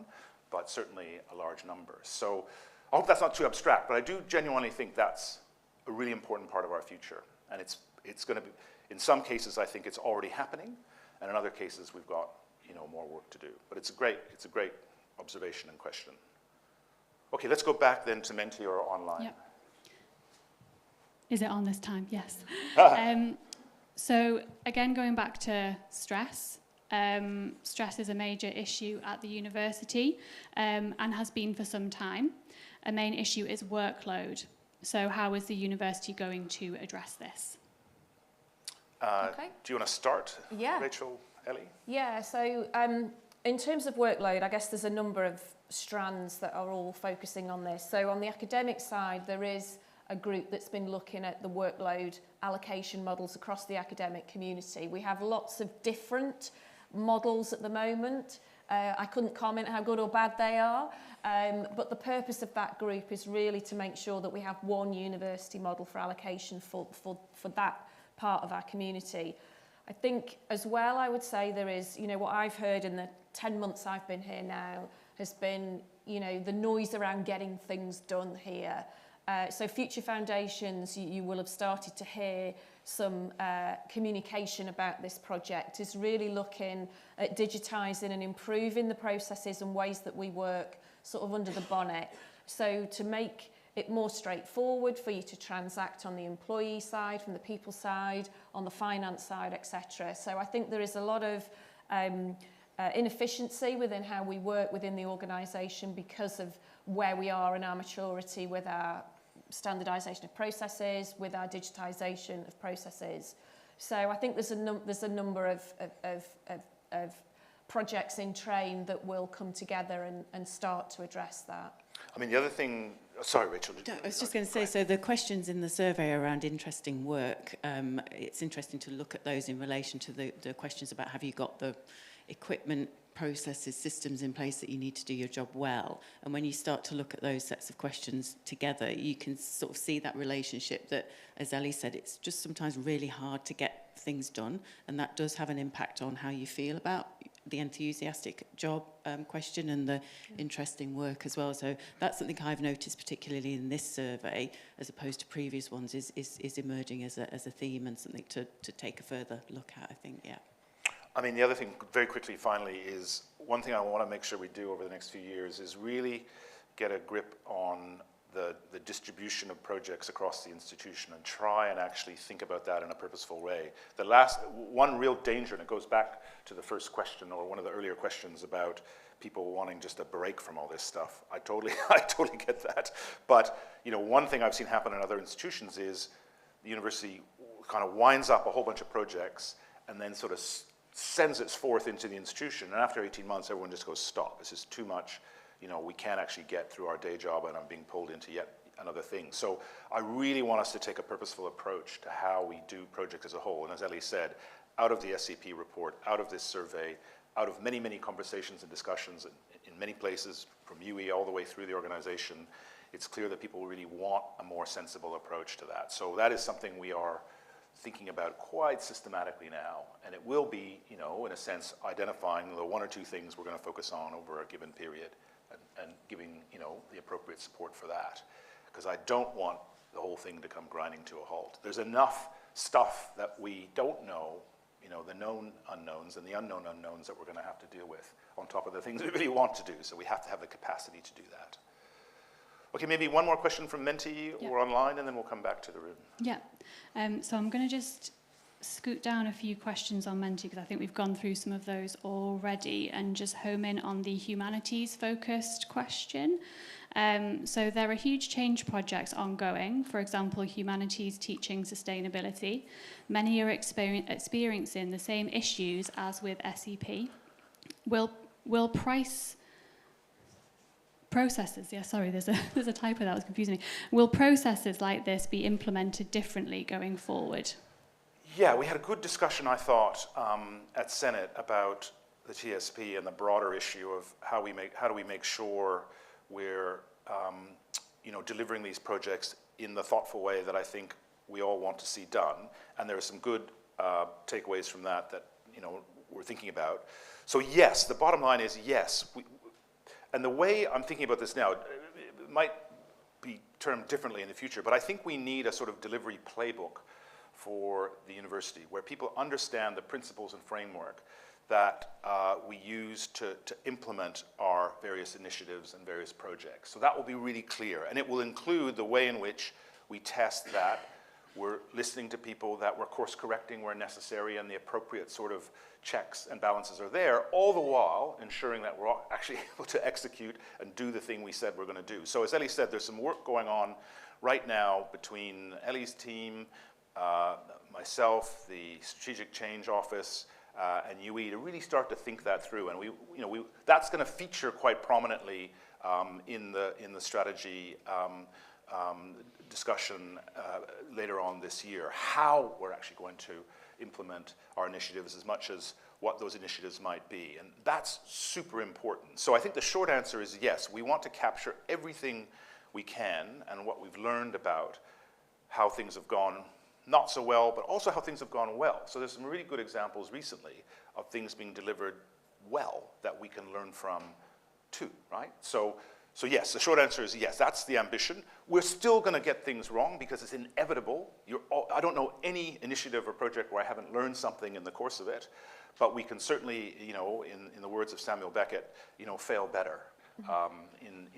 but certainly a large number. So I hope that's not too abstract, but I do genuinely think that's a really important part of our future. And it's going to be, in some cases, I think it's already happening, and in other cases, we've got, you know, more work to do. But it's a great observation and question. Okay, let's go back then to Menti or online. Yep. Is it on this time? Yes. So again, going back to stress. Stress is a major issue at the university and has been for some time. A main issue is workload. So how is the university going to address this? Okay. Do you want to start, Yeah. Rachel, Ellie? Yeah, so in terms of workload, I guess there's a number of strands that are all focusing on this. So on the academic side, there is a group that's been looking at the workload allocation models across the academic community. We have lots of different models at the moment. I couldn't comment how good or bad they are, but the purpose of that group is really to make sure that we have one university model for allocation for that part of our community. I think as well, I would say there is, you know, what I've heard in the 10 months I've been here now has been, you know, the noise around getting things done here. So Future Foundations, you will have started to hear some communication about this project, is really looking at digitising and improving the processes and ways that we work sort of under the bonnet. So to make it more straightforward for you to transact on the employee side, from the people side, on the finance side, etc. So I think there is a lot of inefficiency within how we work within the organisation because of where we are in our maturity with our standardisation of processes, with our digitisation of processes. So I think there's a number of projects in train that will come together and start to address that. I mean, the other thing, sorry, Rachel. No, I was just going to say, so the questions in the survey around interesting work, it's interesting to look at those in relation to the questions about have you got the equipment, processes, systems in place that you need to do your job well. And when you start to look at those sets of questions together, you can sort of see that relationship that, as Ellie said, it's just sometimes really hard to get things done. And that does have an impact on how you feel about the enthusiastic job question and the interesting work as well. So that's something I've noticed, particularly in this survey, as opposed to previous ones, is emerging as a theme and something to take a further look at, I think, yeah. I mean, the other thing, very quickly, finally, is one thing I want to make sure we do over the next few years is really get a grip on the distribution of projects across the institution and try and actually think about that in a purposeful way. One real danger, and it goes back to the first question or one of the earlier questions about people wanting just a break from all this stuff. I totally get that. But, you know, one thing I've seen happen in other institutions is the university kind of winds up a whole bunch of projects and then sort of sends it forth into the institution, and after 18 months, everyone just goes, stop, this is too much, you know, we can't actually get through our day job, and I'm being pulled into yet another thing. So I really want us to take a purposeful approach to how we do projects as a whole, and as Ellie said, out of the SCP report, out of this survey, out of many, many conversations and discussions in many places, from UE all the way through the organization, it's clear that people really want a more sensible approach to that. So that is something we are thinking about quite systematically now, and it will be, you know, in a sense, identifying the one or two things we're going to focus on over a given period and giving, you know, the appropriate support for that. Because I don't want the whole thing to come grinding to a halt. There's enough stuff that we don't know, you know, the known unknowns and the unknown unknowns that we're going to have to deal with on top of the things we really want to do. So we have to have the capacity to do that. Okay, maybe one more question from Menti or online, and then we'll come back to the room. Yeah, so I'm going to just scoot down a few questions on Menti, because I think we've gone through some of those already, and just home in on the humanities-focused question. So there are huge change projects ongoing, for example, humanities teaching sustainability. Many are experiencing the same issues as with SEP. Will processes, yeah, sorry, there's a typo that was confusing me. Will processes like this be implemented differently going forward? Yeah, we had a good discussion, I thought, at Senate about the TSP and the broader issue of how do we make sure we're, you know, delivering these projects in the thoughtful way that I think we all want to see done. And there are some good takeaways from that, you know, we're thinking about. So yes, the bottom line is yes. And the way I'm thinking about this now, it might be termed differently in the future, but I think we need a sort of delivery playbook for the university where people understand the principles and framework that we use to implement our various initiatives and various projects. So that will be really clear, and it will include the way in which we test that we're listening to people, that we're course correcting where necessary, and the appropriate sort of checks and balances are there, all the while ensuring that we're actually able to execute and do the thing we said we're going to do. So as Ellie said, there's some work going on right now between Ellie's team, myself, the Strategic Change Office, and UE to really start to think that through. And that's going to feature quite prominently in the strategy discussion later on this year, how we're actually going to implement our initiatives as much as what those initiatives might be. And that's super important. So I think the short answer is yes, we want to capture everything we can and what we've learned about how things have gone not so well, but also how things have gone well. So there's some really good examples recently of things being delivered well that we can learn from too, right? So So yes, the short answer is yes, that's the ambition. We're still going to get things wrong because it's inevitable. I don't know any initiative or project where I haven't learned something in the course of it, but we can certainly, you know, in the words of Samuel Beckett, you know, fail better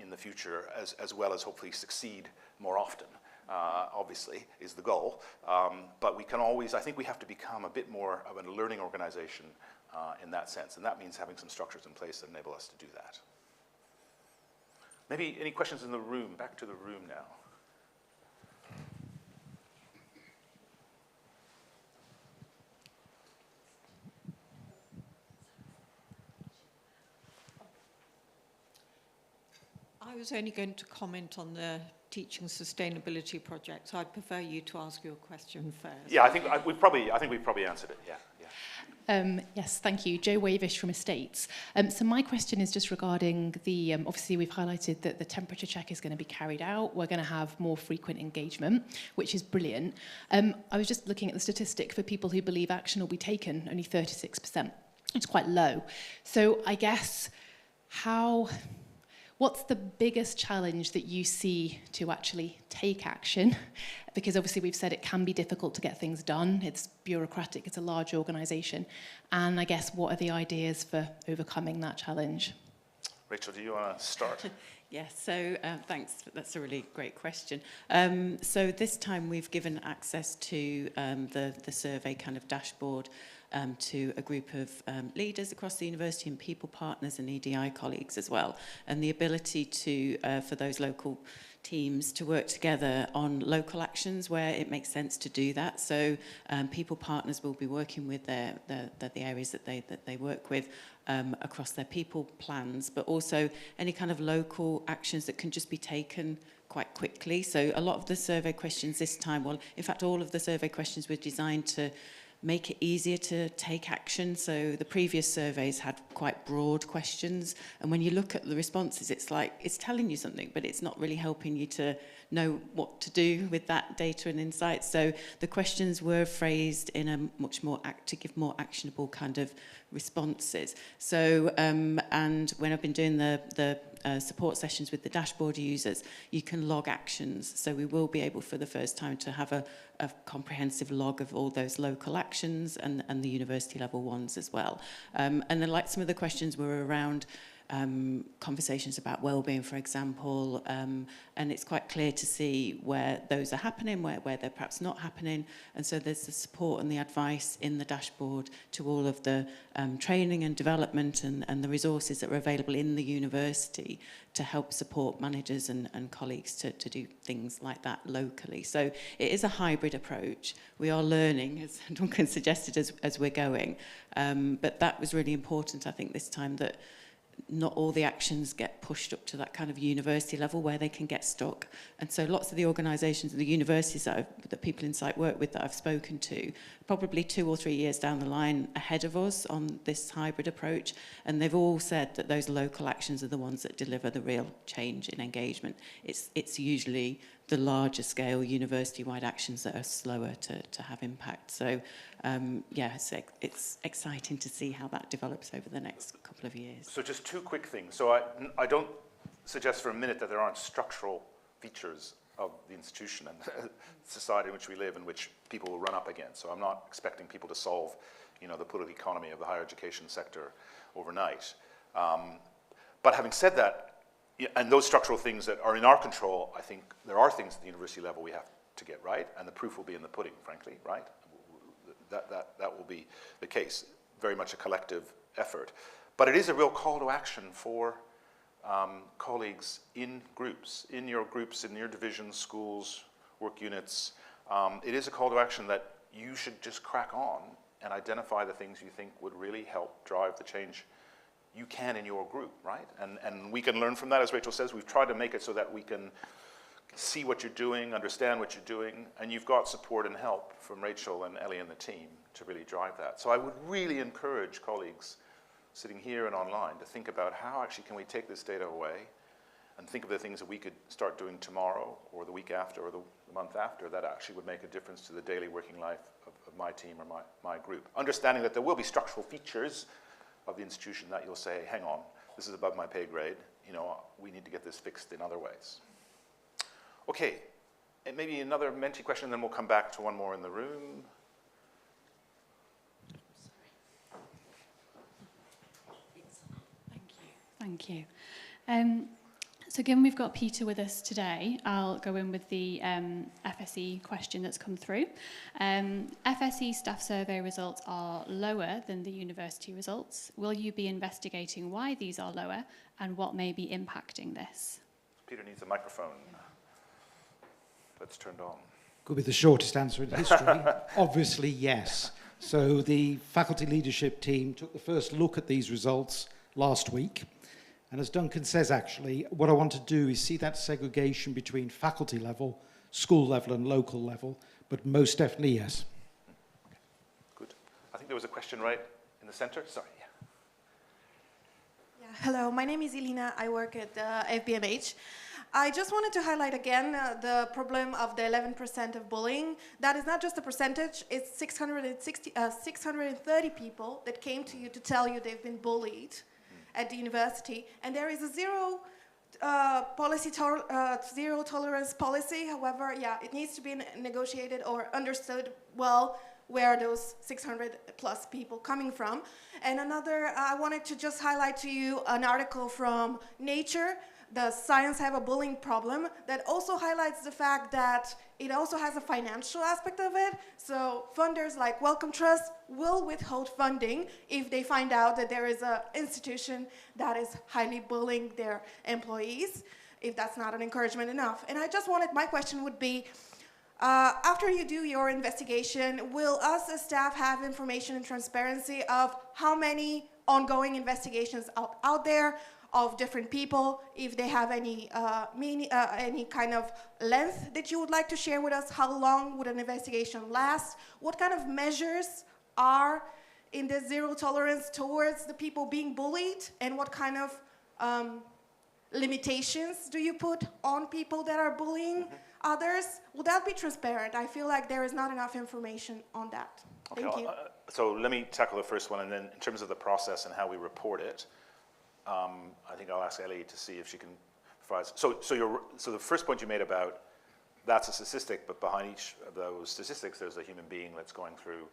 in the future, as well as hopefully succeed more often. Obviously, is the goal. But we can always, I think we have to become a bit more of a learning organization in that sense, and that means having some structures in place that enable us to do that. Maybe any questions in the room? Back to the room now. I was only going to comment on the teaching sustainability project, so I'd prefer you to ask your question first. Yeah, I think we've probably answered it. Yeah. Yes, thank you. Jo Wavish from Estates. So my question is just regarding the, obviously we've highlighted that the temperature check is going to be carried out. We're going to have more frequent engagement, which is brilliant. I was just looking at the statistic for people who believe action will be taken, only 36%. It's quite low. So I guess what's the biggest challenge that you see to actually take action? Because obviously we've said it can be difficult to get things done. It's bureaucratic, it's a large organisation. And I guess what are the ideas for overcoming that challenge? Rachel, do you want to start? Yes, so thanks. That's a really great question. So this time we've given access to the survey kind of dashboard to a group of leaders across the university and people partners and EDI colleagues as well. And the ability to, for those local teams to work together on local actions where it makes sense to do that. So people partners will be working with the areas that they work with across their people plans, but also any kind of local actions that can just be taken quite quickly. So a lot of the survey questions this time, well, in fact, all of the survey questions were designed to make it easier to take action. So the previous surveys had quite broad questions, and when you look at the responses, it's like it's telling you something, but it's not really helping you to know what to do with that data and insights. So the questions were phrased in a much more to give more actionable kind of responses. So and when I've been doing the support sessions with the dashboard users, you can log actions. So we will be able for the first time to have a comprehensive log of all those local actions and the university level ones as well. And then like some of the questions were around conversations about well-being, for example, and it's quite clear to see where those are happening, where they're perhaps not happening, and so there's the support and the advice in the dashboard to all of the training and development and the resources that are available in the university to help support managers and colleagues to do things like that locally. So it is a hybrid approach. We are learning, as Duncan suggested, as we're going, but that was really important, I think, this time, that not all the actions get pushed up to that kind of university level where they can get stuck. And so lots of the organisations, the universities that people in site work with that I've spoken to, probably 2 or 3 years down the line ahead of us on this hybrid approach. And they've all said that those local actions are the ones that deliver the real change in engagement. It's usually the larger scale university-wide actions that are slower to have impact. So yeah, it's exciting to see how that develops over the next couple of years. So just 2 quick things. So I don't suggest for a minute that there aren't structural features of the institution and the society in which we live, in which people will run up against. So I'm not expecting people to solve, the political economy of the higher education sector overnight. But having said that, and those structural things that are in our control, I think there are things at the university level we have to get right, and the proof will be in the pudding, frankly, right? That will be the case. Very much a collective effort. But it is a real call to action for colleagues in groups, in your divisions, schools, work units. It is a call to action that you should just crack on and identify the things you think would really help drive the change you can in your group, right? And we can learn from that, as Rachel says. We've tried to make it so that we can see what you're doing, understand what you're doing, and you've got support and help from Rachel and Ellie and the team to really drive that. So I would really encourage colleagues sitting here and online to think about how actually can we take this data away and think of the things that we could start doing tomorrow or the week after or the month after that actually would make a difference to the daily working life of my team or my group. Understanding that there will be structural features of the institution that you'll say, hang on, this is above my pay grade, we need to get this fixed in other ways. Okay, and maybe another Menti question, then we'll come back to one more in the room. Thank you. So given we've got Peter with us today, I'll go in with the FSE question that's come through. FSE staff survey results are lower than the university results. Will you be investigating why these are lower and what may be impacting this? Peter needs a microphone that's turned on. Could be the shortest answer in history. Obviously, yes. So the faculty leadership team took the first look at these results last week. And as Duncan says, actually, what I want to do is see that segregation between faculty level, school level, and local level, but most definitely, yes. Okay. Good. I think there was a question right in the center. Sorry. Yeah, hello, my name is Elina. I work at FBMH. I just wanted to highlight again the problem of the 11% of bullying. That is not just a percentage, it's 630 people that came to you to tell you they've been bullied at the university, and there is a zero tolerance policy. However, yeah, it needs to be negotiated or understood well where those 600 plus people coming from. And another, I wanted to just highlight to you an article from Nature, the Science Have a Bullying Problem, that also highlights the fact that it also has a financial aspect of it. So funders like Wellcome Trust will withhold funding if they find out that there is an institution that is highly bullying their employees, if that's not an encouragement enough. And I just wanted, my question would be, after you do your investigation, will us as staff have information and transparency of how many ongoing investigations out there of different people, if they have any kind of length that you would like to share with us? How long would an investigation last? What kind of measures are in the zero tolerance towards the people being bullied? And what kind of limitations do you put on people that are bullying others? Will that be transparent? I feel like there is not enough information on that. Okay, Thank you. So let me tackle the first one, and then in terms of the process and how we report it, I think I'll ask Ellie to see if she can provide. So the first point you made about that's a statistic, but behind each of those statistics, there's a human being that's going through,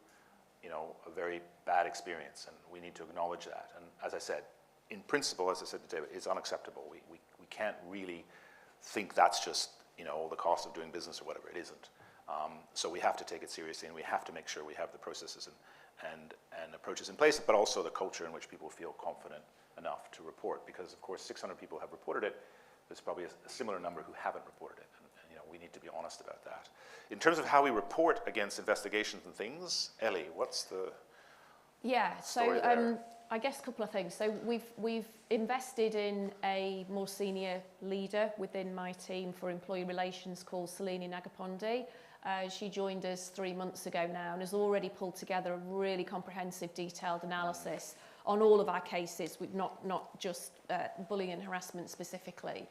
a very bad experience, and we need to acknowledge that. And as I said, in principle, as I said to David, it's unacceptable. We can't really think that's just the cost of doing business or whatever. It isn't. So we have to take it seriously, and we have to make sure we have the processes and approaches in place, but also the culture in which people feel confident enough to report, because of course 600 people have reported it. There's probably a similar number who haven't reported it, and we need to be honest about that. In terms of how we report against investigations and things, Ellie, what's the story there? I guess a couple of things. So we've invested in a more senior leader within my team for employee relations called Selene Nagapondi. She joined us 3 months ago now and has already pulled together a really comprehensive, detailed analysis on all of our cases, with not just bullying and harassment specifically.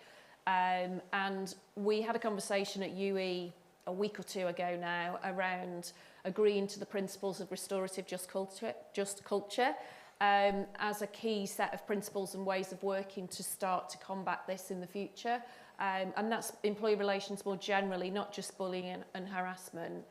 And we had a conversation at UE a week or two ago now around agreeing to the principles of restorative just culture as a key set of principles and ways of working to start to combat this in the future. And that's employee relations more generally, not just bullying and harassment.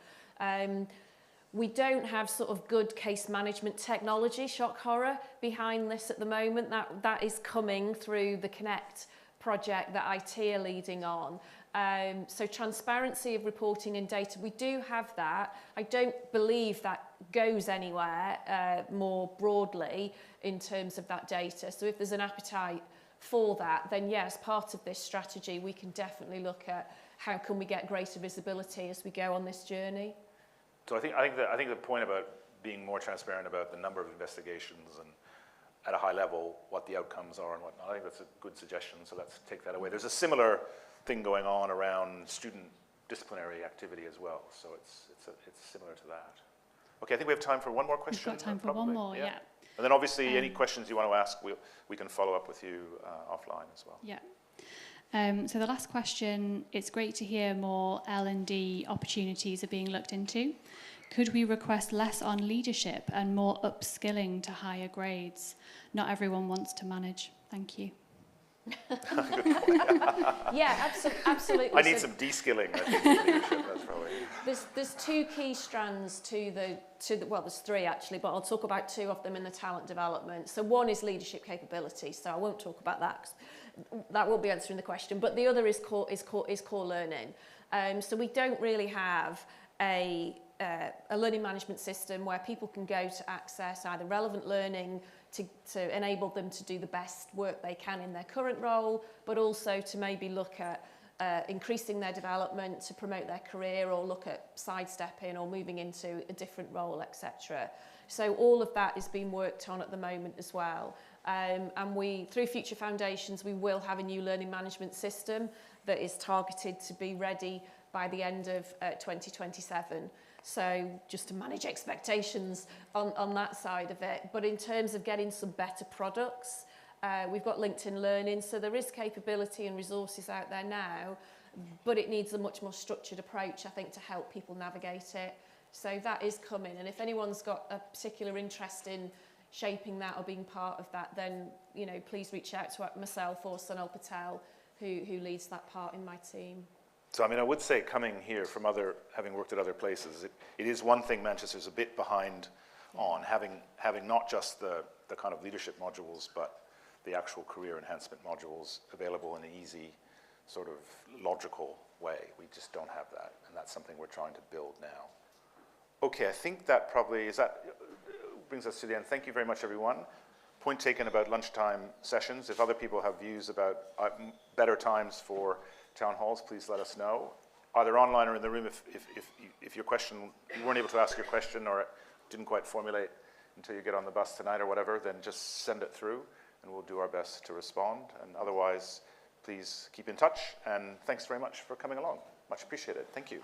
We don't have sort of good case management technology, shock horror, behind this at the moment. That is coming through the Connect project that IT are leading on. So transparency of reporting and data, we do have that. I don't believe that goes anywhere more broadly in terms of that data. So if there's an appetite for that, then yes, part of this strategy, we can definitely look at how can we get greater visibility as we go on this journey. So I think the point about being more transparent about the number of investigations and at a high level what the outcomes are and whatnot, I think that's a good suggestion. So let's take that away. There's a similar thing going on around student disciplinary activity as well. So it's similar to that. Okay, I think we have time for one more question. We've got time for one more, yeah. And then obviously any questions you want to ask, we can follow up with you offline as well. Yeah. So the last question, it's great to hear more L&D opportunities are being looked into. Could we request less on leadership and more upskilling to higher grades? Not everyone wants to manage. Thank you. Yeah, absolutely. I need some de-skilling, I think, in leadership. That's probably... There's two key strands to the, well, there's three actually, but I'll talk about two of them in the talent development. So one is leadership capability, so I won't talk about that, 'cause that won't be answering the question, but the other is core learning. So we don't really have a learning management system where people can go to access either relevant learning to enable them to do the best work they can in their current role, but also to maybe look at increasing their development to promote their career, or look at sidestepping or moving into a different role, etc. So all of that is being worked on at the moment as well. And we, through Future Foundations, we will have a new learning management system that is targeted to be ready by the end of 2027. So just to manage expectations on that side of it. But in terms of getting some better products, we've got LinkedIn Learning, so there is capability and resources out there now, but it needs a much more structured approach, I think, to help people navigate it. So that is coming, and if anyone's got a particular interest in shaping that or being part of that, then, you know, please reach out to myself or Sunil Patel, who leads that part in my team. So, I mean, I would say coming here from having worked at other places, it is one thing Manchester's a bit behind on, having not just the kind of leadership modules, but the actual career enhancement modules available in an easy, sort of logical way. We just don't have that, and that's something we're trying to build now. Okay, I think that probably brings us to the end. Thank you very much, everyone. Point taken about lunchtime sessions. If other people have views about better times for town halls, please let us know, either online or in the room. If your question, you weren't able to ask your question or it didn't quite formulate until you get on the bus tonight or whatever, then just send it through and we'll do our best to respond. And otherwise, please keep in touch. And thanks very much for coming along. Much appreciated. Thank you.